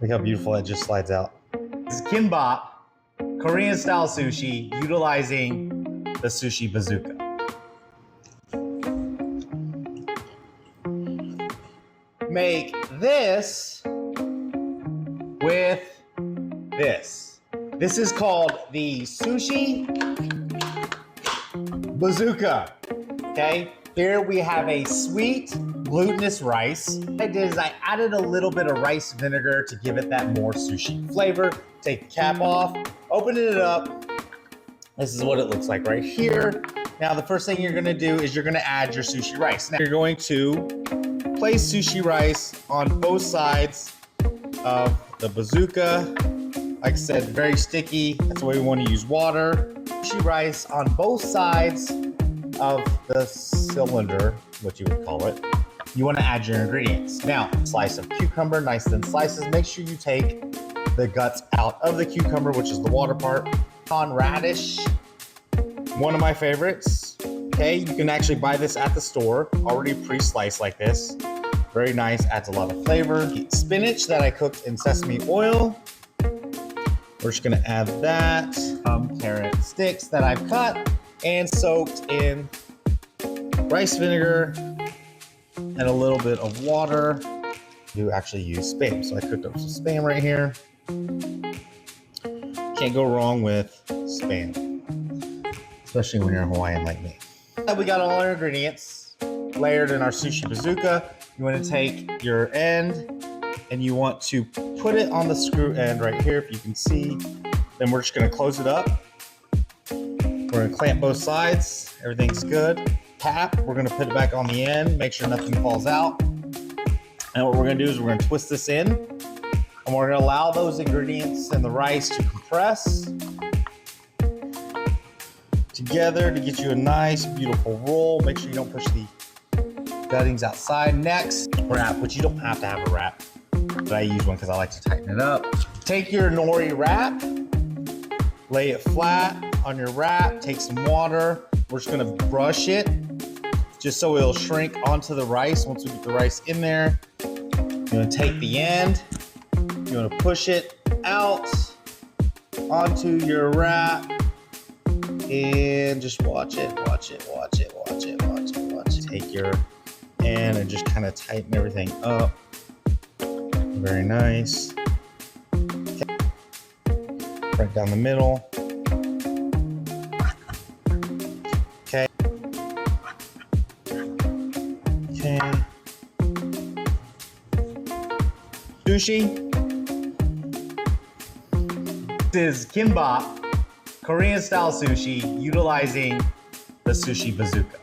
Look how beautiful that just slides out. This is kimbap, Korean style sushi, utilizing the Sushi Bazooka. Make this with this. This is called the Sushi Bazooka, okay? Here we have a sweet, glutinous rice. What I did is I added a little bit of rice vinegar to give it that more sushi flavor. Take the cap off, open it up. This is what it looks like right here. Now, the first thing you're gonna do is you're gonna add your sushi rice. Now, you're going to place sushi rice on both sides of the bazooka. Like I said, very sticky. That's why we want to use water. Sushi rice on both sides of the cylinder, what you would call it. You want to add your ingredients. Now, slice of cucumber, nice thin slices. Make sure you take the guts out of the cucumber, which is the water part. On radish, one of my favorites. Okay, you can actually buy this at the store, already pre-sliced like this. Very nice, adds a lot of flavor. Spinach that I cooked in sesame oil. We're just gonna add that. Carrot sticks that I've cut and soaked in rice vinegar and a little bit of water. You actually use Spam, so I cooked up some Spam right here. Can't go wrong with Spam, especially when you're Hawaiian like me. We got all our ingredients layered in our Sushi Bazooka. You want to take your end and you want to put it on the screw end right here, if you can see. Then we're just going to close it up. We're going to clamp both sides. Everything's good. Tap. We're going to put it back on the end. Make sure nothing falls out. And what we're going to do is we're going to twist this in. And we're going to allow those ingredients and the rice to compress together to get you a nice, beautiful roll. Make sure you don't push the guttings outside. Next, wrap, which you don't have to have a wrap, but I use one because I like to tighten it up. Take your nori wrap, lay it flat on your wrap, take some water. We're just gonna brush it just so it'll shrink onto the rice. Once we get the rice in there, you're gonna take the end, you're gonna push it out onto your wrap and just watch it, watch it, watch it, watch it, watch it, watch it. Take your end and just kind of tighten everything up. Very nice. Okay. Right down the middle. Okay. Okay. Sushi. This is kimbap, Korean style sushi, utilizing the Sushi Bazooka.